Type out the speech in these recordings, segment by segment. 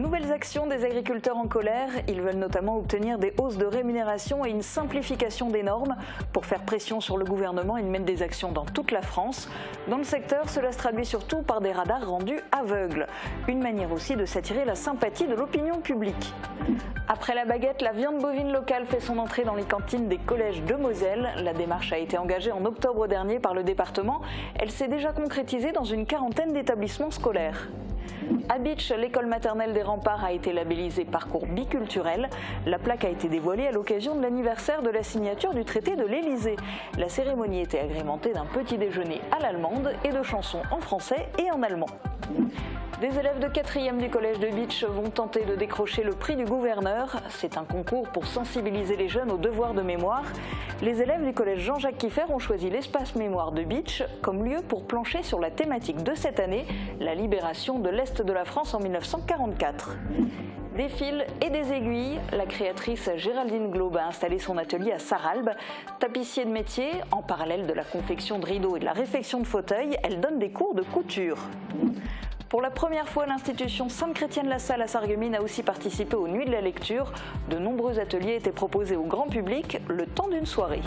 nouvelles actions des agriculteurs en colère. Ils veulent notamment obtenir des hausses de rémunération et une simplification des normes. Pour faire pression sur le gouvernement, ils mènent des actions dans toute la France. Dans le secteur, cela se traduit surtout par des radars rendus aveugles. Une manière aussi de s'attirer la sympathie de l'opinion publique. Après la baguette, la viande bovine locale fait son entrée dans les cantines des collèges de Moselle. La démarche a été engagée en octobre dernier par le département. Elle s'est déjà concrétisée dans une quarantaine d'établissements scolaires. À Bitche, l'école maternelle des Remparts a été labellisée Parcours biculturel. La plaque a été dévoilée à l'occasion de l'anniversaire de la signature du traité de l'Élysée. La cérémonie était agrémentée d'un petit déjeuner à l'allemande et de chansons en français et en allemand. Des élèves de 4e du collège de Bitche vont tenter de décrocher le prix du gouverneur. C'est un concours pour sensibiliser les jeunes aux devoirs de mémoire. Les élèves du collège Jean-Jacques Kieffer ont choisi l'espace mémoire de Bitche comme lieu pour plancher sur la thématique de cette année, la libération de l'Est de la France en 1944. Des fils et des aiguilles, la créatrice Géraldine Glaube a installé son atelier à Sarralbe. Tapissier de métier, en parallèle de la confection de rideaux et de la réfection de fauteuils, elle donne des cours de couture. Pour la première fois, l'institution Sainte-Chrétienne-la-Salle à Sarreguemines a aussi participé aux Nuits de la lecture. De nombreux ateliers étaient proposés au grand public le temps d'une soirée.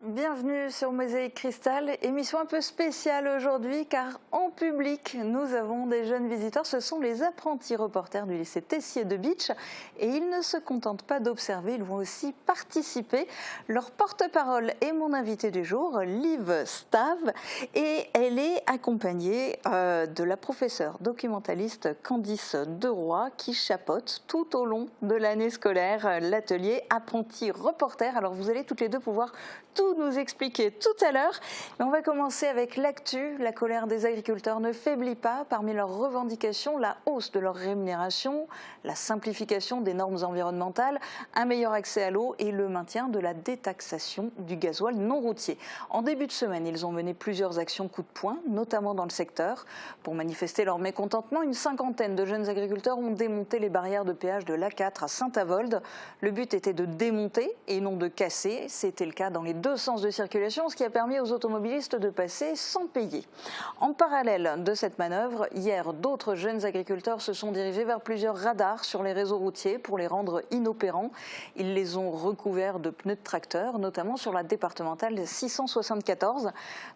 Bienvenue sur Mosaïque Cristal, émission un peu spéciale aujourd'hui car en public nous avons des jeunes visiteurs, ce sont les apprentis reporters du lycée Tessier de Bitche et ils ne se contentent pas d'observer, ils vont aussi participer. Leur porte-parole est mon invitée du jour, Liv Stave, et elle est accompagnée de la professeure documentaliste Candice Deroy qui chapeaute tout au long de l'année scolaire l'atelier apprentis reporters. Alors vous allez toutes les deux pouvoir tout nous expliquer tout à l'heure. Mais on va commencer avec l'actu. La colère des agriculteurs ne faiblit pas. Parmi leurs revendications, la hausse de leur rémunération, la simplification des normes environnementales, un meilleur accès à l'eau et le maintien de la détaxation du gasoil non routier. En début de semaine, ils ont mené plusieurs actions coup de poing, notamment dans le secteur. Pour manifester leur mécontentement, une cinquantaine de jeunes agriculteurs ont démonté les barrières de péage de l'A4 à Saint-Avold. Le but était de démonter et non de casser. C'était le cas dans les deux sens de circulation, ce qui a permis aux automobilistes de passer sans payer. En parallèle de cette manœuvre, hier, d'autres jeunes agriculteurs se sont dirigés vers plusieurs radars sur les réseaux routiers pour les rendre inopérants. Ils les ont recouverts de pneus de tracteur, notamment sur la départementale 674.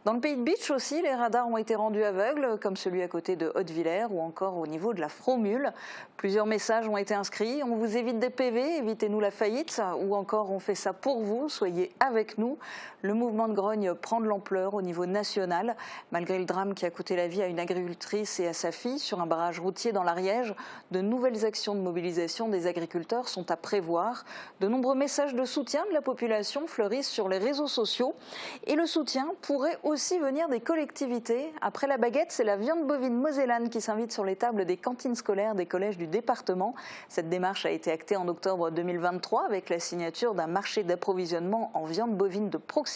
Dans le pays de Bitche aussi, les radars ont été rendus aveugles, comme celui à côté de Haute-Villers ou encore au niveau de la Fromule. Plusieurs messages ont été inscrits. On vous évite des PV, évitez-nous la faillite, ou encore on fait ça pour vous, soyez avec nous. Le mouvement de grogne prend de l'ampleur au niveau national. Malgré le drame qui a coûté la vie à une agricultrice et à sa fille sur un barrage routier dans l'Ariège, de nouvelles actions de mobilisation des agriculteurs sont à prévoir. De nombreux messages de soutien de la population fleurissent sur les réseaux sociaux. Et le soutien pourrait aussi venir des collectivités. Après la baguette, c'est la viande bovine mosellane qui s'invite sur les tables des cantines scolaires des collèges du département. Cette démarche a été actée en octobre 2023 avec la signature d'un marché d'approvisionnement en viande bovine de proximité.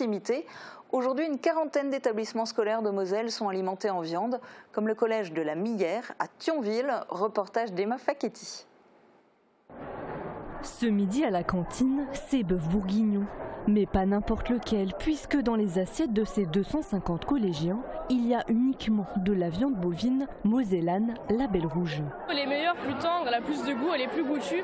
Aujourd'hui, une quarantaine d'établissements scolaires de Moselle sont alimentés en viande, comme le collège de la Millière à Thionville. Reportage d'Emma Facchetti. Ce midi à la cantine, c'est bœuf bourguignon. Mais pas n'importe lequel, puisque dans les assiettes de ces 250 collégiens, il y a uniquement de la viande bovine mosellane Label Rouge. Elle est meilleure, plus tendre, elle a plus de goût, elle est plus goûtue.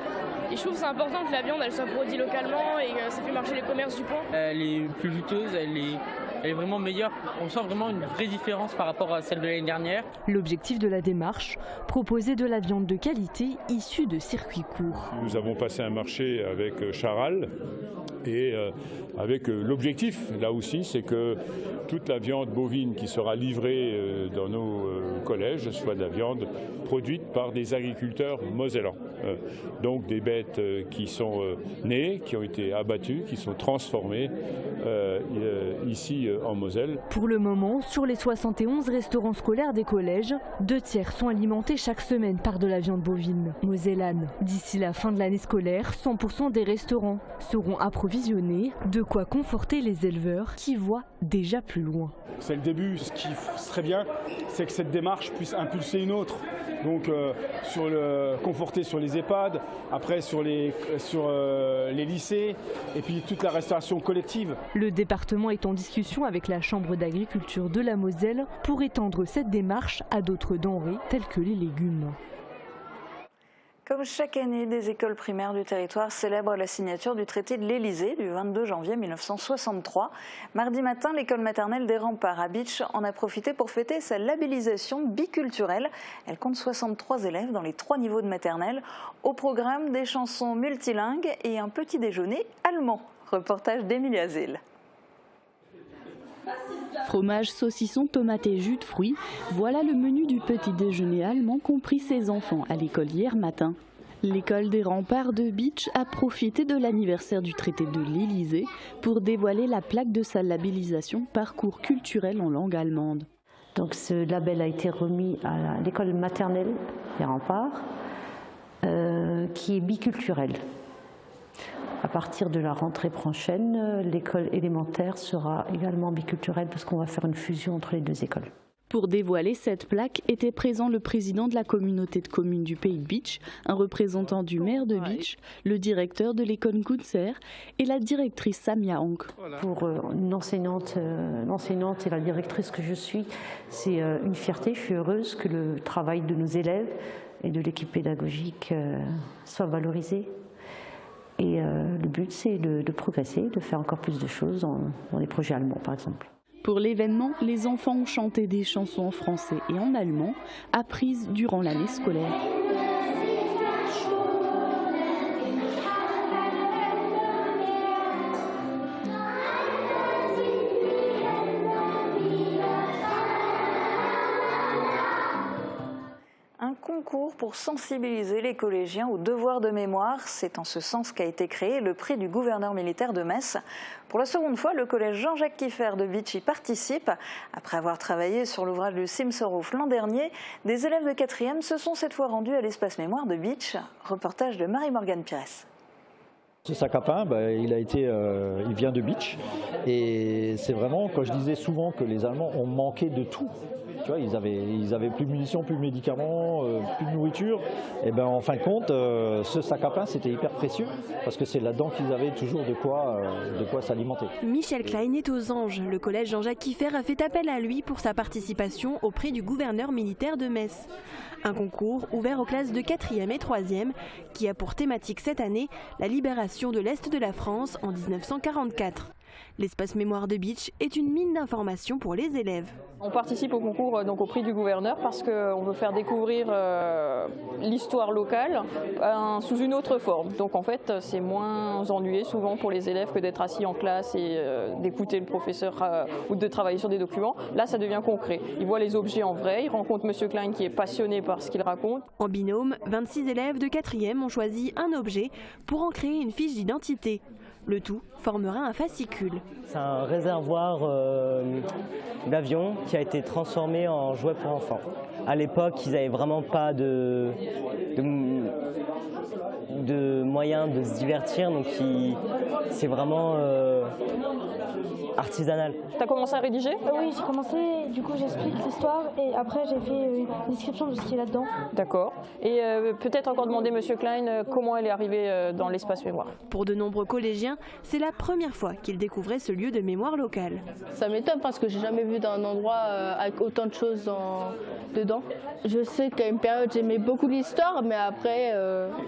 Et je trouve que c'est important que la viande elle soit produite localement et que ça fait marcher les commerces du coin. Elle est plus juteuse, elle est vraiment meilleure. On sent vraiment une vraie différence par rapport à celle de l'année dernière. L'objectif de la démarche, proposer de la viande de qualité issue de circuits courts. Nous avons passé un marché avec Charal et avec l'objectif, là aussi, c'est que toute la viande bovine qui sera livrée dans nos collèges soit de la viande produite par des agriculteurs mosellans. Donc des bêtes qui sont nées, qui ont été abattues, qui sont transformées ici en Moselle. Pour le moment, sur les 71 restaurants scolaires des collèges, 2/3 sont alimentés chaque semaine par de la viande bovine mosellane. D'ici la fin de l'année scolaire, 100% des restaurants seront approvisionnés, de quoi conforter les éleveurs qui voient déjà plus loin. C'est le début. Ce qui serait bien, c'est que cette démarche puisse impulser une autre. Donc conforter sur les EHPAD, après sur les lycées et puis toute la restauration collective. Le département est en discussion concertation avec la Chambre d'agriculture de la Moselle pour étendre cette démarche à d'autres denrées telles que les légumes. Comme chaque année, des écoles primaires du territoire célèbrent la signature du traité de l'Élysée du 22 janvier 1963. Mardi matin, l'école maternelle des Remparts à Bitche en a profité pour fêter sa labellisation biculturelle. Elle compte 63 élèves dans les 3 niveaux de maternelle. Au programme, des chansons multilingues et un petit déjeuner allemand. Reportage d'Émilie Azil. Fromage, saucisson, tomates et jus de fruits, voilà le menu du petit déjeuner allemand qu'ont pris ses enfants à l'école hier matin. L'école des Remparts de Bitche a profité de l'anniversaire du traité de l'Élysée pour dévoiler la plaque de sa labellisation Parcours culturel en langue allemande. Donc ce label a été remis à l'école maternelle des Remparts, qui est biculturelle. À partir de la rentrée prochaine, l'école élémentaire sera également biculturelle parce qu'on va faire une fusion entre les 2 écoles. Pour dévoiler cette plaque était présent le président de la communauté de communes du Pays de Bitche, un représentant du maire de Bitche, le directeur de l'école Goutzer et la directrice Samia Hank. Pour une enseignante et la directrice que je suis, c'est une fierté. Je suis heureuse que le travail de nos élèves et de l'équipe pédagogique soit valorisé. Et le but, c'est de progresser, de faire encore plus de choses dans les projets allemands, par exemple. Pour l'événement, les enfants ont chanté des chansons en français et en allemand, apprises durant l'année scolaire. Un concours pour sensibiliser les collégiens au devoir de mémoire. C'est en ce sens qu'a été créé le prix du gouverneur militaire de Metz. Pour la seconde fois, le collège Jean-Jacques Kieffer de Bitche y participe. Après avoir travaillé sur l'ouvrage du Simserhof l'an dernier, des élèves de 4e se sont cette fois rendus à l'espace mémoire de Bitche. Reportage de Marie-Morgane Pires. Ce sac à pain, il vient de Bitche et c'est vraiment, quand je disais souvent que les Allemands ont manqué de tout, tu vois, ils avaient plus de munitions, plus de médicaments, plus de nourriture, et en fin de compte, ce sac à pain c'était hyper précieux parce que c'est là-dedans qu'ils avaient toujours de quoi s'alimenter. Michel Klein est aux anges. Le collège Jean-Jacques Kieffer a fait appel à lui pour sa participation au prix du gouverneur militaire de Metz. Un concours ouvert aux classes de 4e et 3e qui a pour thématique cette année la libération de l'Est de la France en 1944. L'espace mémoire de Bitche est une mine d'informations pour les élèves. On participe au concours, donc au prix du gouverneur, parce qu'on veut faire découvrir l'histoire locale sous une autre forme. Donc en fait, c'est moins ennuyeux souvent pour les élèves que d'être assis en classe et d'écouter le professeur ou de travailler sur des documents. Là, ça devient concret. Ils voient les objets en vrai, ils rencontrent M. Klein qui est passionné par ce qu'il raconte. En binôme, 26 élèves de 4e ont choisi un objet pour en créer une fiche d'identité. Le tout formera un fascicule. C'est un réservoir d'avion qui a été transformé en jouet pour enfants. À l'époque, ils n'avaient vraiment pas de moyens de se divertir, donc c'est vraiment artisanal. Tu as commencé à rédiger ? Oui, j'ai commencé, du coup j'explique l'histoire et après j'ai fait une description de ce qui est là-dedans. D'accord. Et peut-être encore demander M. Klein comment elle est arrivée dans l'espace mémoire. Pour de nombreux collégiens, c'est la première fois qu'ils découvraient ce lieu de mémoire locale. Ça m'étonne parce que j'ai jamais vu d'un endroit avec autant de choses dedans. Je sais qu'à une période j'aimais beaucoup l'histoire, mais après,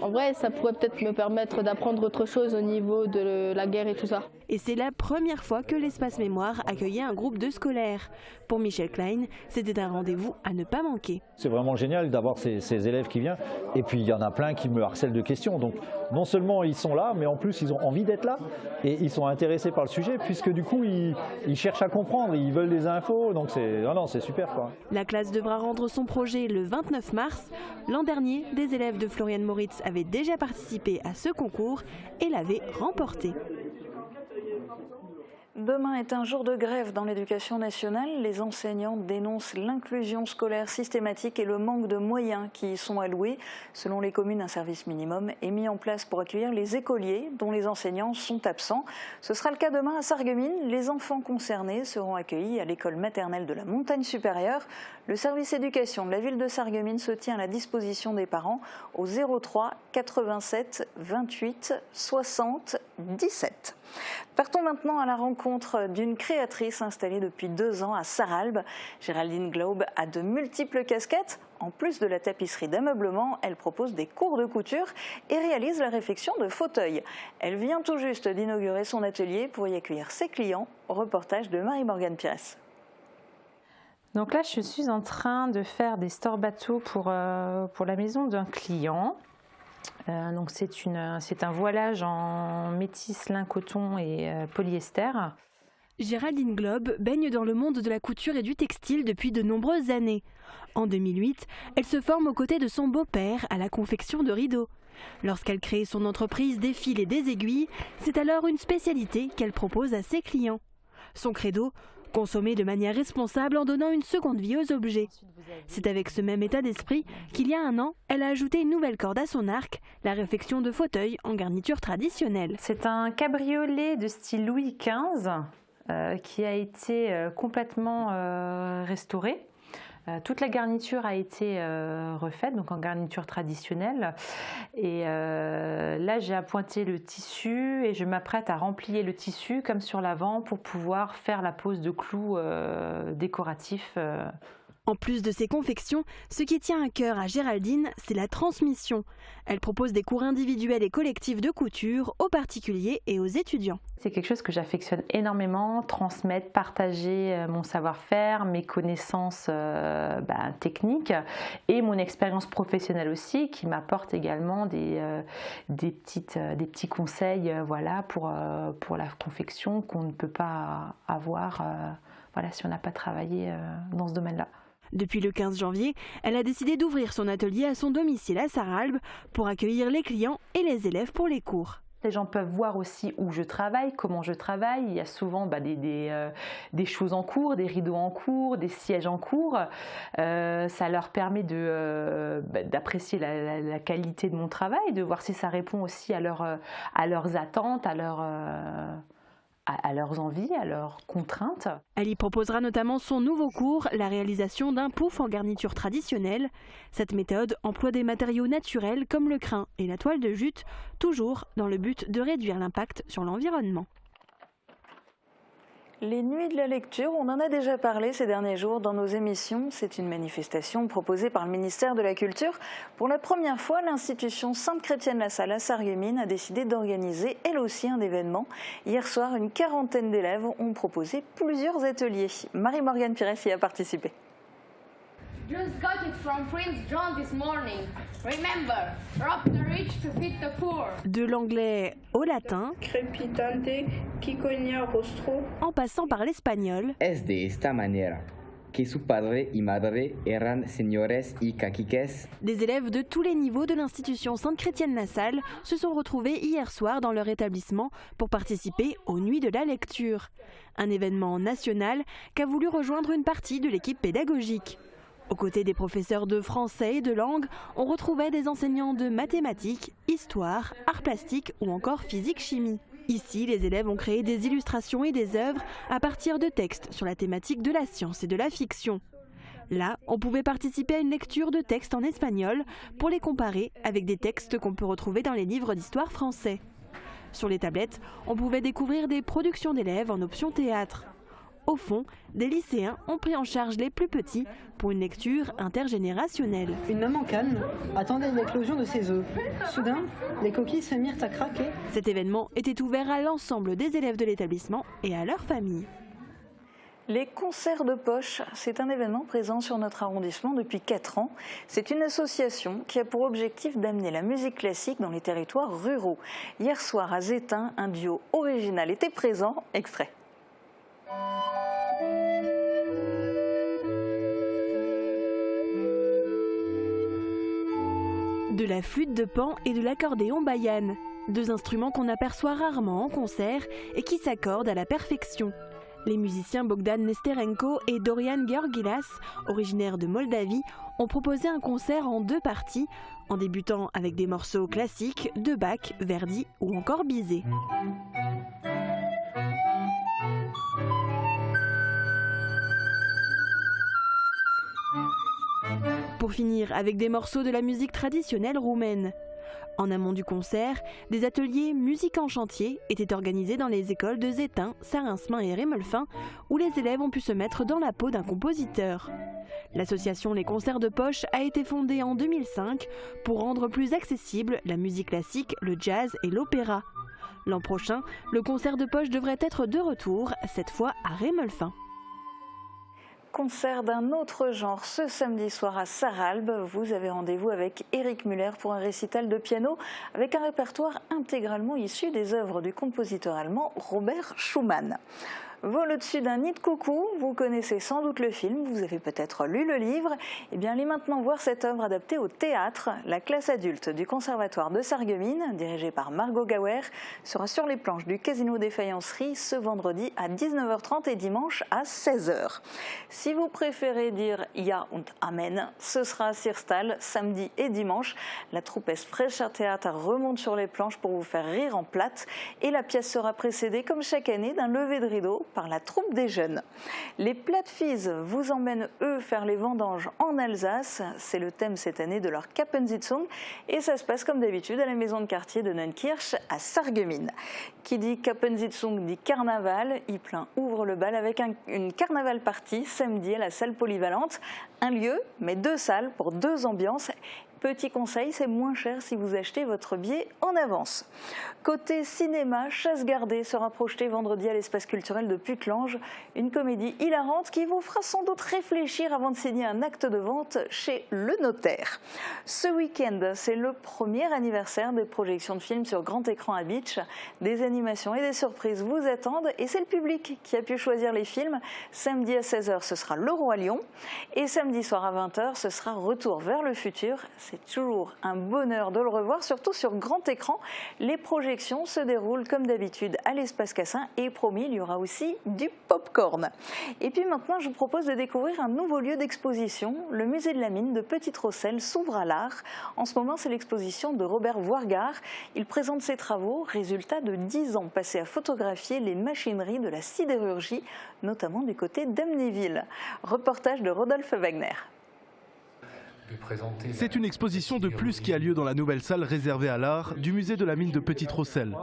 en vrai, ça pourrait peut-être me permettre d'apprendre autre chose au niveau de la guerre et tout ça. Et c'est la première fois que l'espace mémoire accueillait un groupe de scolaires. Pour Michel Klein, c'était un rendez-vous à ne pas manquer. C'est vraiment génial d'avoir ces élèves qui viennent. Et puis il y en a plein qui me harcèlent de questions. Donc non seulement ils sont là, mais en plus ils ont envie d'être là. Et ils sont intéressés par le sujet, puisque du coup ils cherchent à comprendre, ils veulent des infos. Donc c'est super, quoi. La classe devra rendre son projet le 29 mars. L'an dernier, des élèves de Florian Moritz avaient déjà participé à ce concours et l'avaient remporté. Demain est un jour de grève dans l'éducation nationale. Les enseignants dénoncent l'inclusion scolaire systématique et le manque de moyens qui y sont alloués. Selon les communes, un service minimum est mis en place pour accueillir les écoliers dont les enseignants sont absents. Ce sera le cas demain à Sarreguemines. Les enfants concernés seront accueillis à l'école maternelle de la Montagne Supérieure. Le service éducation de la ville de Sarreguemines se tient à la disposition des parents au 03 87 28 60 17. Partons maintenant à la rencontre d'une créatrice installée depuis 2 ans à Sarralbe. Géraldine Glaub a de multiples casquettes. En plus de la tapisserie d'ameublement, elle propose des cours de couture et réalise la réfection de fauteuils. Elle vient tout juste d'inaugurer son atelier pour y accueillir ses clients. Reportage de Marie-Morgane Pires. Donc là, je suis en train de faire des stores bateaux pour la maison d'un client. Donc c'est un voilage en métis, lin, coton et polyester. Géraldine Glaub baigne dans le monde de la couture et du textile depuis de nombreuses années. En 2008, elle se forme aux côtés de son beau-père à la confection de rideaux. Lorsqu'elle crée son entreprise des fils et des aiguilles, c'est alors une spécialité qu'elle propose à ses clients. Son credo, consommer de manière responsable en donnant une seconde vie aux objets. C'est avec ce même état d'esprit qu'il y a 1 an, elle a ajouté une nouvelle corde à son arc, la réfection de fauteuils en garniture traditionnelle. C'est un cabriolet de style Louis XV qui a été complètement restauré. Toute la garniture a été refaite, donc en garniture traditionnelle. Et là, j'ai appointé le tissu et je m'apprête à remplir le tissu comme sur l'avant pour pouvoir faire la pose de clous décoratifs. En plus de ses confections, ce qui tient à cœur à Géraldine, c'est la transmission. Elle propose des cours individuels et collectifs de couture aux particuliers et aux étudiants. C'est quelque chose que j'affectionne énormément, transmettre, partager mon savoir-faire, mes connaissances techniques et mon expérience professionnelle aussi, qui m'apporte également des petits conseils pour la confection qu'on ne peut pas avoir si on n'a pas travaillé dans ce domaine-là. Depuis le 15 janvier, elle a décidé d'ouvrir son atelier à son domicile à Sarralbe pour accueillir les clients et les élèves pour les cours. Les gens peuvent voir aussi où je travaille, comment je travaille. Il y a souvent des choses en cours, des rideaux en cours, des sièges en cours. Ça leur permet d'apprécier la qualité de mon travail, de voir si ça répond aussi à leurs attentes, à leurs envies, à leurs contraintes. Elle y proposera notamment son nouveau cours, la réalisation d'un pouf en garniture traditionnelle. Cette méthode emploie des matériaux naturels comme le crin et la toile de jute, toujours dans le but de réduire l'impact sur l'environnement. Les nuits de la lecture, on en a déjà parlé ces derniers jours dans nos émissions. C'est une manifestation proposée par le ministère de la Culture. Pour la première fois, l'institution Sainte-Chrétienne-la-Salle à Sarreguemines a décidé d'organiser elle aussi un événement. Hier soir, une 40aine d'élèves ont proposé plusieurs ateliers. Marie-Morgane Pires y a participé. Just got it from Prince John this morning. Remember, rob the rich to feed the poor. De l'anglais au latin, crepitante, quiconia rostro, en passant par l'espagnol. Es de esta manera que su padre y madre eran señores y caciques. Des élèves de tous les niveaux de l'institution Sainte-Chrétienne-la-Salle se sont retrouvés hier soir dans leur établissement pour participer aux Nuits de la lecture. Un événement national qu'a voulu rejoindre une partie de l'équipe pédagogique. Aux côtés des professeurs de français et de langue, on retrouvait des enseignants de mathématiques, histoire, arts plastiques ou encore physique-chimie. Ici, les élèves ont créé des illustrations et des œuvres à partir de textes sur la thématique de la science et de la fiction. Là, on pouvait participer à une lecture de textes en espagnol pour les comparer avec des textes qu'on peut retrouver dans les livres d'histoire français. Sur les tablettes, on pouvait découvrir des productions d'élèves en option théâtre. Au fond, des lycéens ont pris en charge les plus petits pour une lecture intergénérationnelle. Une maman canne attendait l'éclosion de ses œufs. Soudain, les coquilles se mirent à craquer. Cet événement était ouvert à l'ensemble des élèves de l'établissement et à leurs familles. Les concerts de poche, c'est un événement présent sur notre arrondissement depuis 4 ans. C'est une association qui a pour objectif d'amener la musique classique dans les territoires ruraux. Hier soir à Zétain, un duo original était présent. Extrait. De la flûte de Pan et de l'accordéon bayane, 2 instruments qu'on aperçoit rarement en concert et qui s'accordent à la perfection. Les musiciens Bogdan Nesterenko et Dorian Georgilas, originaires de Moldavie, ont proposé un concert en 2 parties, en débutant avec des morceaux classiques de Bach, Verdi ou encore Bizet. Pour finir avec des morceaux de la musique traditionnelle roumaine. En amont du concert, des ateliers musique en chantier étaient organisés dans les écoles de Zétain, Sarinsmin et Rémolfin, où les élèves ont pu se mettre dans la peau d'un compositeur. L'association Les Concerts de Poche a été fondée en 2005 pour rendre plus accessible la musique classique, le jazz et l'opéra. L'an prochain, le concert de poche devrait être de retour, cette fois à Rémolfin. Concert d'un autre genre ce samedi soir à Sarralbe. Vous avez rendez-vous avec Éric Müller pour un récital de piano avec un répertoire intégralement issu des œuvres du compositeur allemand Robert Schumann. Vol au-dessus d'un nid de coucou, vous connaissez sans doute le film, vous avez peut-être lu le livre. Eh bien, allez maintenant voir cette œuvre adaptée au théâtre. La classe adulte du Conservatoire de Sarreguemines, dirigée par Margot Gauer, sera sur les planches du Casino des Faïenceries ce vendredi à 19h30 et dimanche à 16h. Si vous préférez dire Ja und Amen, ce sera à Sirstal, samedi et dimanche. La troupe Esprecher Theater remonte sur les planches pour vous faire rire en plate et la pièce sera précédée, comme chaque année, d'un lever de rideau par la troupe des jeunes. Les Plattfies vous emmènent, eux, faire les vendanges en Alsace. C'est le thème cette année de leur Kappensitzung et ça se passe comme d'habitude à la maison de quartier de Neunkirch à Sarreguemines. Qui dit Kappensitzung dit carnaval. Ypelin ouvre le bal avec une carnaval party samedi à la salle polyvalente. Un lieu, mais 2 salles pour 2 ambiances. Petit conseil, c'est moins cher si vous achetez votre billet en avance. Côté cinéma, Chasse gardée sera projetée vendredi à l'espace culturel de Putelange. Une comédie hilarante qui vous fera sans doute réfléchir avant de signer un acte de vente chez le notaire. Ce week-end, c'est le premier anniversaire des projections de films sur grand écran à Bitche. Des animations et des surprises vous attendent et c'est le public qui a pu choisir les films. Samedi à 16h, ce sera Le Roi Lion et samedi soir à 20h, ce sera Retour vers le futur. C'est toujours un bonheur de le revoir, surtout sur grand écran. Les projections se déroulent comme d'habitude à l'espace Cassin et promis, il y aura aussi du pop-corn. Et puis maintenant, je vous propose de découvrir un nouveau lieu d'exposition. Le musée de la mine de Petite-Rosselle s'ouvre à l'art. En ce moment, c'est l'exposition de Robert Voirgard. Il présente ses travaux, résultat de 10 ans passés à photographier les machineries de la sidérurgie, notamment du côté d'Amnéville. Reportage de Rodolphe Wagner. C'est une exposition de plus qui a lieu dans la nouvelle salle réservée à l'art du musée de la mine de Petite-Rosselle.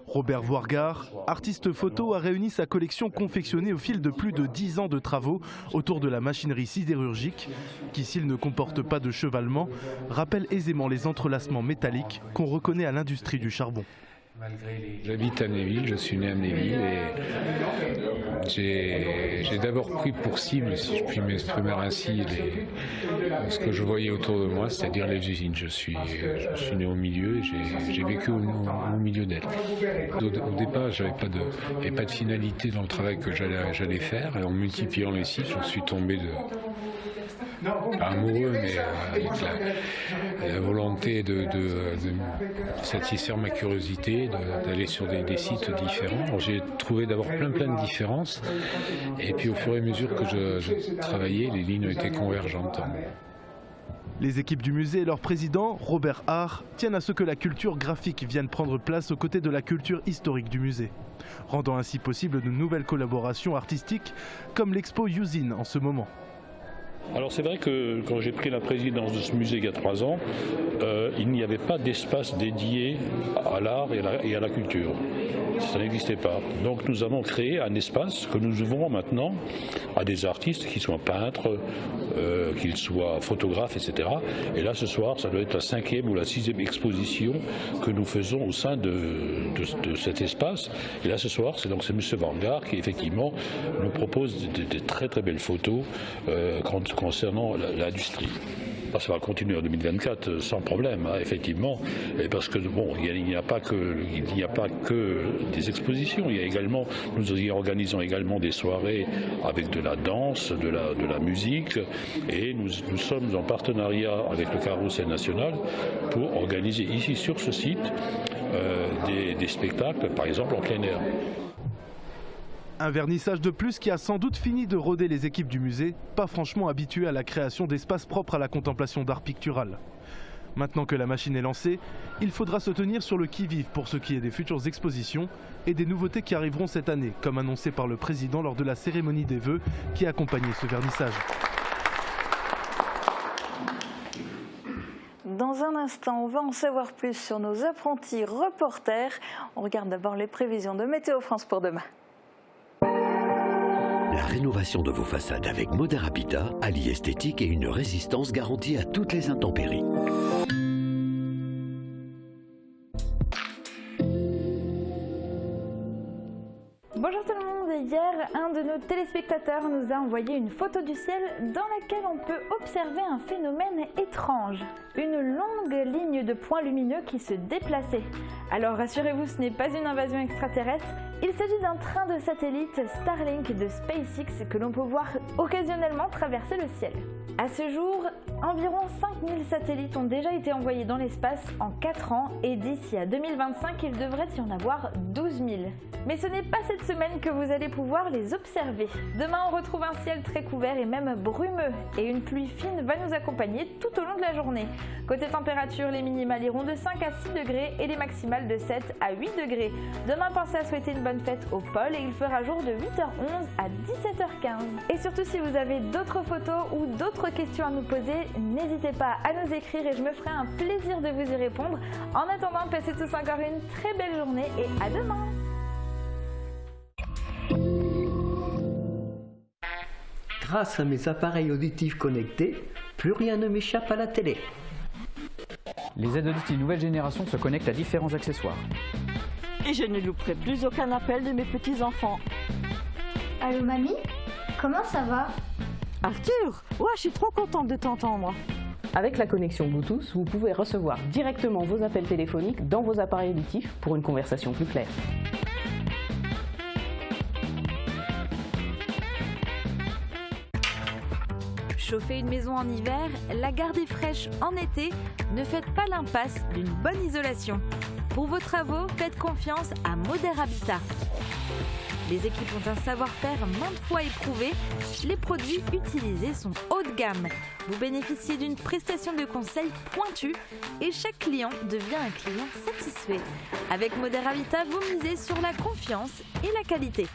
Robert Voirgard, artiste photo, a réuni sa collection confectionnée au fil de plus de 10 ans de travaux autour de la machinerie sidérurgique qui, s'il ne comporte pas de chevalement, rappelle aisément les entrelacements métalliques qu'on reconnaît à l'industrie du charbon. J'habite à Amnéville, je suis né à Amnéville et j'ai d'abord pris pour cible, si je puis m'exprimer ainsi, ce que je voyais autour de moi, c'est-à-dire les usines. Je suis né au milieu et j'ai vécu au milieu d'elles. Au départ, je n'avais pas de finalité dans le travail que j'allais faire et en multipliant les sites, je suis tombé amoureux, mais avec la volonté de satisfaire ma curiosité, d'aller sur des sites différents. Alors, j'ai trouvé d'abord plein de différences, et puis au fur et à mesure que je travaillais, les lignes étaient convergentes. Les équipes du musée et leur président, Robert Haar, tiennent à ce que la culture graphique vienne prendre place aux côtés de la culture historique du musée, rendant ainsi possible de nouvelles collaborations artistiques, comme l'expo Usine en ce moment. Alors c'est vrai que quand j'ai pris la présidence de ce musée il y a 3 ans, il n'y avait pas d'espace dédié à l'art et à la culture. Ça n'existait pas. Donc nous avons créé un espace que nous ouvrons maintenant à des artistes, qu'ils soient peintres, qu'ils soient photographes, etc. Et là ce soir, ça doit être la 5e ou la 6e exposition que nous faisons au sein de cet espace. Et là ce soir, c'est M. Voirgard qui effectivement nous propose de très très belles photos concernant l'industrie. Ça va continuer en 2024 sans problème, hein, effectivement, parce que bon, il n'y a pas que des expositions. Nous y organisons également des soirées avec de la danse, de la musique, et nous sommes en partenariat avec le Carrousel National pour organiser ici sur ce site des spectacles, par exemple en plein air. Un vernissage de plus qui a sans doute fini de rôder les équipes du musée, pas franchement habituées à la création d'espaces propres à la contemplation d'art pictural. Maintenant que la machine est lancée, il faudra se tenir sur le qui-vive pour ce qui est des futures expositions et des nouveautés qui arriveront cette année, comme annoncé par le président lors de la cérémonie des vœux qui accompagnait ce vernissage. Dans Dans un instant, on va en savoir plus sur nos apprentis reporters. On regarde d'abord les prévisions de Météo France pour demain. La rénovation de vos façades avec Modern Habitat allie esthétique et une résistance garantie à toutes les intempéries. Bonjour tout le monde, hier un de nos téléspectateurs nous a envoyé une photo du ciel dans laquelle on peut observer un phénomène étrange, une longue ligne de points lumineux qui se déplaçait. Alors rassurez-vous, ce n'est pas une invasion extraterrestre, il s'agit d'un train de satellite Starlink de SpaceX que l'on peut voir occasionnellement traverser le ciel. À ce jour, environ 5000 satellites ont déjà été envoyés dans l'espace en 4 ans et d'ici à 2025, il devrait y en avoir 12 000. Mais ce n'est pas cette semaine que vous allez pouvoir les observer. Demain, on retrouve un ciel très couvert et même brumeux et une pluie fine va nous accompagner tout au long de la journée. Côté température, les minimales iront de 5 à 6 degrés et les maximales de 7 à 8 degrés. Demain, pensez à souhaiter une bonne fête au pôle et il fera jour de 8h11 à 17h15. Et surtout, si vous avez d'autres photos ou d'autres questions à nous poser, n'hésitez pas à nous écrire et je me ferai un plaisir de vous y répondre. En attendant, passez tous encore une très belle journée et à demain! Grâce à mes appareils auditifs connectés, plus rien ne m'échappe à la télé. Les aides auditives nouvelle génération se connectent à différents accessoires. Et je ne louperai plus aucun appel de mes petits-enfants. Allô mamie? Comment ça va? Arthur, ouais, je suis trop contente de t'entendre. Avec la connexion Bluetooth, vous pouvez recevoir directement vos appels téléphoniques dans vos appareils auditifs pour une conversation plus claire. Chauffer une maison en hiver, la garder fraîche en été, ne faites pas l'impasse d'une bonne isolation. Pour vos travaux, faites confiance à Modern Habitat. Les équipes ont un savoir-faire maintes fois éprouvé. Les produits utilisés sont haut de gamme. Vous bénéficiez d'une prestation de conseil pointue et chaque client devient un client satisfait. Avec Modern Habitat, vous misez sur la confiance et la qualité.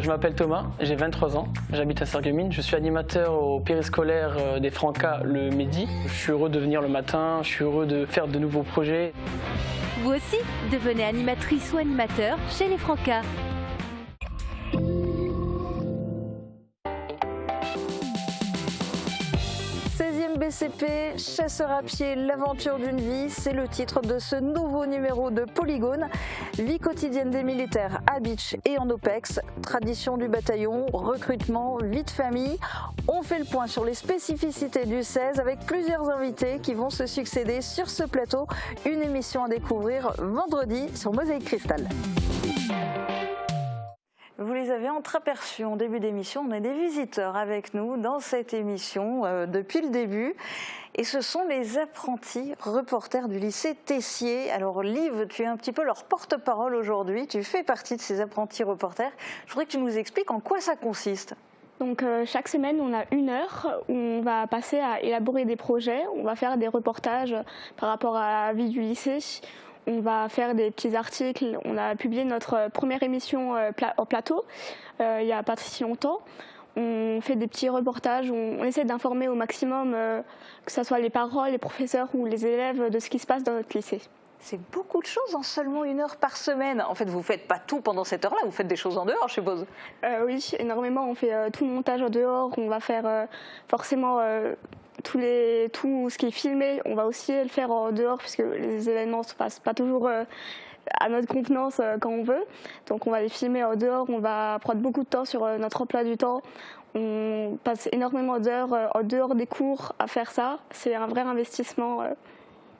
Je m'appelle Thomas, j'ai 23 ans, j'habite à Sarreguemines, je suis animateur au périscolaire des Francas le midi. Je suis heureux de venir le matin, je suis heureux de faire de nouveaux projets. Vous aussi, devenez animatrice ou animateur chez les Francas. BCP, chasseur à pied, l'aventure d'une vie, c'est le titre de ce nouveau numéro de Polygone. Vie quotidienne des militaires à Beach et en OPEX, tradition du bataillon, recrutement, vie de famille. On fait le point sur les spécificités du 16 avec plusieurs invités qui vont se succéder sur ce plateau. Une émission à découvrir vendredi sur Mosaïque Cristal. Vous les avez entreaperçus en début d'émission, on a des visiteurs avec nous dans cette émission depuis le début. Et ce sont les apprentis reporters du lycée Tessier. Alors Liv, tu es un petit peu leur porte-parole aujourd'hui, tu fais partie de ces apprentis reporters. Je voudrais que tu nous expliques en quoi ça consiste. Donc chaque semaine, on a 1 heure où on va passer à élaborer des projets, on va faire des reportages par rapport à la vie du lycée. On va faire des petits articles. On a publié notre première émission au plateau il n'y a pas si longtemps. On fait des petits reportages, on essaie d'informer au maximum, que ce soit les parents, les professeurs ou les élèves, de ce qui se passe dans notre lycée. C'est beaucoup de choses en seulement 1 heure par semaine. En fait, vous ne faites pas tout pendant cette heure-là, vous faites des choses en dehors, je suppose. Oui, énormément. On fait tout le montage en dehors. On va faire forcément tout ce qui est filmé. On va aussi le faire en dehors puisque les événements ne se passent pas toujours à notre convenance quand on veut. Donc on va les filmer en dehors. On va prendre beaucoup de temps sur notre emploi du temps. On passe énormément d'heures en dehors des cours à faire ça. C'est un vrai investissement.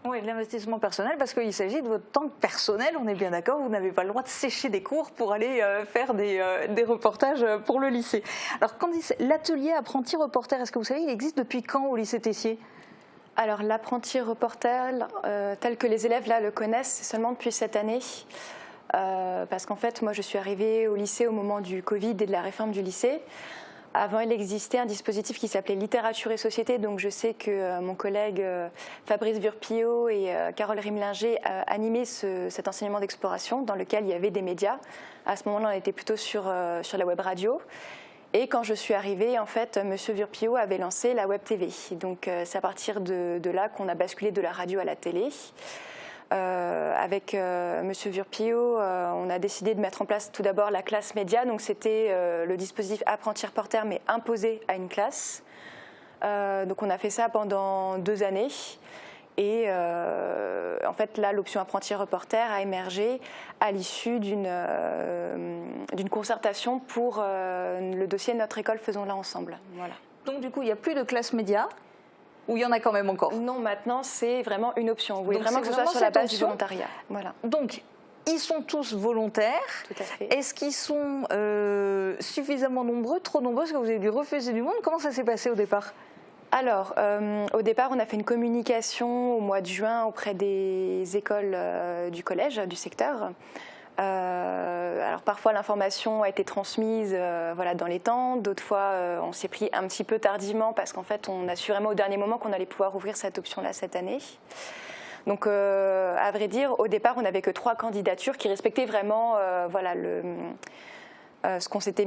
Oui, de l'investissement personnel, parce qu'il s'agit de votre temps personnel, on est bien d'accord, vous n'avez pas le droit de sécher des cours pour aller faire des reportages pour le lycée. Alors, quand l'atelier apprenti reporter, est-ce que vous savez, il existe depuis quand au lycée Tessier ? Alors, l'apprenti reporter, tel que les élèves là le connaissent, c'est seulement depuis cette année. Parce qu'en fait, moi, je suis arrivée au lycée au moment du Covid et de la réforme du lycée. Avant, il existait un dispositif qui s'appelait Littérature et Société, donc je sais que mon collègue Fabrice Vurpillot et Carole Rimlinger animaient cet enseignement d'exploration dans lequel il y avait des médias. À ce moment-là, on était plutôt sur la web radio. Et quand je suis arrivée, en fait, M. Vurpillot avait lancé la Web TV. Donc c'est à partir de là qu'on a basculé de la radio à la télé. Avec M. Vurpillot, on a décidé de mettre en place tout d'abord la classe média. Donc c'était le dispositif apprenti-reporter, mais imposé à une classe. Donc on a fait ça pendant 2 années. Et en fait, là, l'option apprenti-reporter a émergé à l'issue d'une concertation pour le dossier Notre école, faisons-la ensemble. Voilà. Donc du coup, il n'y a plus de classe média, ou il y en a quand même encore? Non, maintenant, c'est vraiment une option. Oui, donc vraiment que ce soit sur la base du volontariat. Voilà. Donc, ils sont tous volontaires. Tout à fait. Est-ce qu'ils sont suffisamment nombreux, trop nombreux? Est-ce que vous avez dû refuser du monde? Comment ça s'est passé au départ? Alors, au départ, on a fait une communication au mois de juin auprès des écoles du collège, du secteur. Alors, parfois, l'information a été transmise voilà, dans les temps. D'autres fois, on s'est pris un petit peu tardivement parce qu'en fait, on a su vraiment au dernier moment qu'on allait pouvoir ouvrir cette option-là cette année. Donc, à vrai dire, au départ, on n'avait que 3 candidatures qui respectaient vraiment voilà, ce qu'on s'était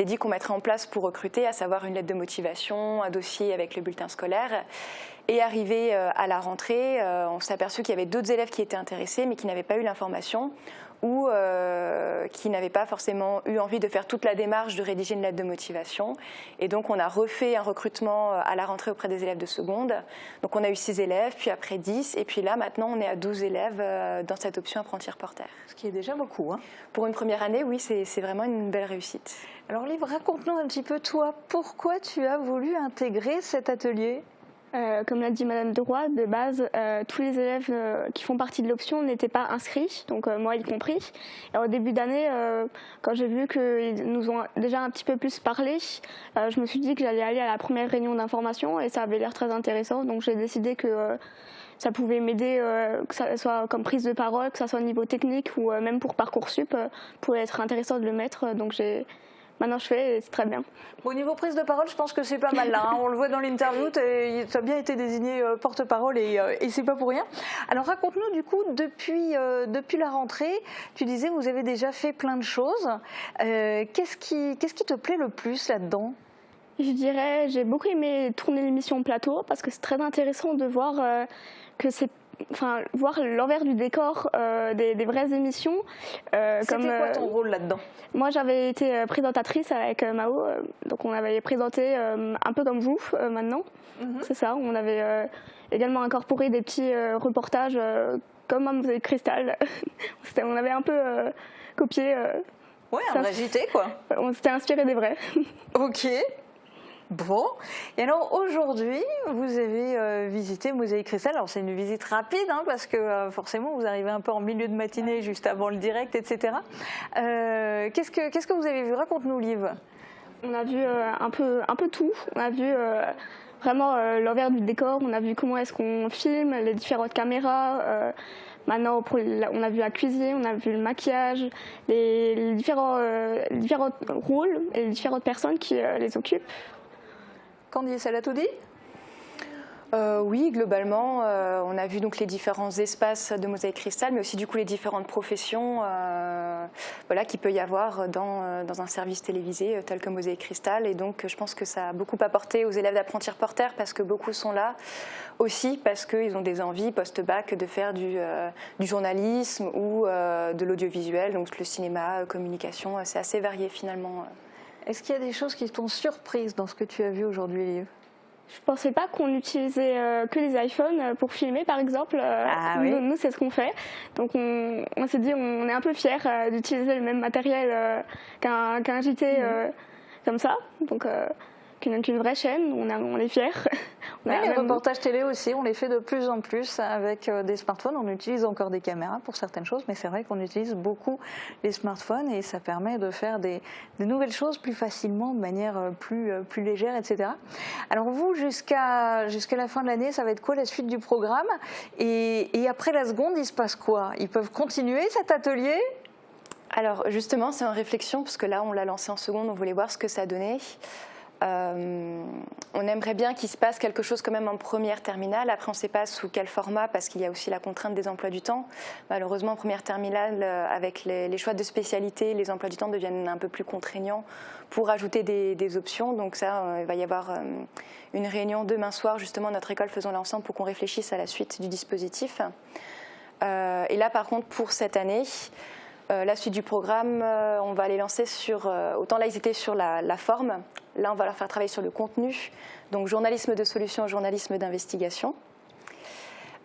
dit qu'on mettrait en place pour recruter, à savoir une lettre de motivation, un dossier avec le bulletin scolaire. Et arrivé à la rentrée, on s'est aperçu qu'il y avait d'autres élèves qui étaient intéressés mais qui n'avaient pas eu l'information ou qui n'avaient pas forcément eu envie de faire toute la démarche de rédiger une lettre de motivation. Et donc on a refait un recrutement à la rentrée auprès des élèves de seconde. Donc on a eu 6 élèves, puis après 10, et puis là maintenant on est à 12 élèves dans cette option apprenti-reporter. Ce qui est déjà beaucoup. Hein. Pour une première année, oui, c'est vraiment une belle réussite. Alors Liv, raconte-nous un petit peu toi, pourquoi tu as voulu intégrer cet atelier? Comme l'a dit Madame Deroy, de base, tous les élèves qui font partie de l'option n'étaient pas inscrits, donc moi y compris. Et au début d'année, quand j'ai vu qu'ils nous ont déjà un petit peu plus parlé, je me suis dit que j'allais aller à la première réunion d'information et ça avait l'air très intéressant, donc j'ai décidé que ça pouvait m'aider, que ça soit comme prise de parole, que ça soit au niveau technique ou même pour Parcoursup, pouvait être intéressant de le mettre, donc maintenant je fais et c'est très bien. Bon, au niveau prise de parole, je pense que c'est pas mal là. Hein. On le voit dans l'interview, tu as bien été désigné porte-parole et c'est pas pour rien. Alors raconte-nous du coup, depuis la rentrée, tu disais vous avez déjà fait plein de choses. Qu'est-ce qui te plaît le plus là-dedans? Je dirais, j'ai beaucoup aimé tourner l'émission Plateau parce que c'est très intéressant de voir que c'est voir l'envers du décor des vraies émissions. C'était quoi ton rôle là-dedans? Moi, j'avais été présentatrice avec Mao, donc on avait présenté un peu comme vous maintenant. C'est ça, on avait également incorporé des petits reportages comme Homme de Cristal. On avait un peu copié. Ouais, un vrai JT quoi. On s'était inspiré des vrais. Ok. Bon, et alors aujourd'hui, vous avez visité Mosaïque Cristal. Alors c'est une visite rapide hein, parce que forcément vous arrivez un peu en milieu de matinée, juste avant le direct, etc. Qu'est-ce que vous avez vu? Raconte-nous, Liv. On a vu un peu tout. On a vu vraiment l'envers du décor. On a vu comment est-ce qu'on filme, les différentes caméras. Maintenant, on a vu la cuisine, on a vu le maquillage, les différents rôles et les différentes personnes qui les occupent. Candice, elle a tout dit? Oui, globalement, on a vu donc les différents espaces de Mosaïque Cristal, mais aussi du coup les différentes professions voilà, qu'il peut y avoir dans un service télévisé tel que Mosaïque Cristal. Et donc, je pense que ça a beaucoup apporté aux élèves d'apprentis reporters parce que beaucoup sont là aussi parce qu'ils ont des envies post-bac de faire du journalisme ou de l'audiovisuel, donc le cinéma, communication, c'est assez varié finalement. Est-ce qu'il y a des choses qui t'ont surprise dans ce que tu as vu aujourd'hui, Liv? Je ne pensais pas qu'on utilisait que les iPhones pour filmer, par exemple. Oui. Nous, c'est ce qu'on fait. Donc, on s'est dit, on est un peu fiers d'utiliser le même matériel qu'un JT comme ça. Donc, qu'une vraie chaîne, on est fiers. Les reportages télé aussi, on les fait de plus en plus avec des smartphones. On utilise encore des caméras pour certaines choses, mais c'est vrai qu'on utilise beaucoup les smartphones et ça permet de faire des nouvelles choses plus facilement, de manière plus légère, etc. Alors vous, jusqu'à la fin de l'année, ça va être quoi la suite du programme? Et après la seconde, il se passe quoi? Ils peuvent continuer cet atelier? Alors justement, c'est en réflexion, parce que là, on l'a lancé en seconde, on voulait voir ce que ça donnait. On aimerait bien qu'il se passe quelque chose quand même en première terminale. Après, on ne sait pas sous quel format, parce qu'il y a aussi la contrainte des emplois du temps. Malheureusement, en première terminale, avec les choix de spécialité, les emplois du temps deviennent un peu plus contraignants pour ajouter des options. Donc ça, il va y avoir une réunion demain soir, justement, notre école Faisons-la ensemble, pour qu'on réfléchisse à la suite du dispositif. Et là, par contre, pour cette année, la suite du programme, on va les lancer sur... autant là, ils étaient sur la forme. Là, on va leur faire travailler sur le contenu. Donc, journalisme de solution, journalisme d'investigation.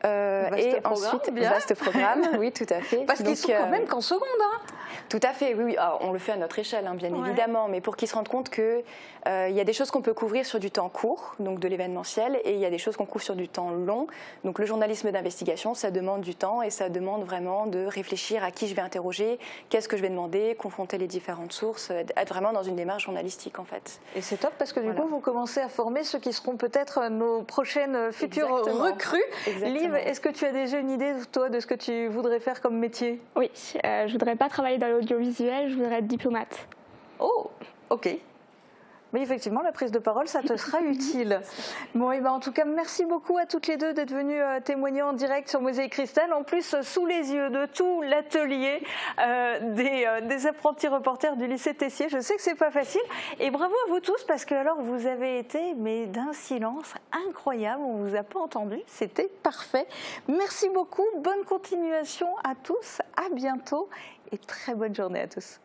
Et ensuite, vaste programme, oui, tout à fait. Parce qu'ils sont quand même qu'en seconde. Hein. Tout à fait, oui. Alors, on le fait à notre échelle, hein, bien évidemment, mais pour qu'ils se rendent compte qu'il y a des choses qu'on peut couvrir sur du temps court, donc de l'événementiel, et il y a des choses qu'on couvre sur du temps long. Donc le journalisme d'investigation, ça demande du temps et ça demande vraiment de réfléchir à qui je vais interroger, qu'est-ce que je vais demander, confronter les différentes sources, être vraiment dans une démarche journalistique en fait. Et c'est top parce que du coup, vous commencez à former ceux qui seront peut-être nos prochaines futures recrues. Liv, est-ce que tu as déjà une idée, toi, de ce que tu voudrais faire comme métier? Oui, je voudrais pas travailler dans l'audiovisuel, je voudrais être diplomate. Oh, ok. Mais effectivement, la prise de parole, ça te sera utile. Bon, et ben en tout cas, merci beaucoup à toutes les deux d'être venues témoigner en direct sur Mosaïque Cristal. En plus, sous les yeux de tout l'atelier des apprentis reporters du lycée Tessier. Je sais que c'est pas facile. Et bravo à vous tous, parce que alors vous avez été mais d'un silence incroyable. On vous a pas entendu. C'était parfait. Merci beaucoup. Bonne continuation à tous. À bientôt et très bonne journée à tous.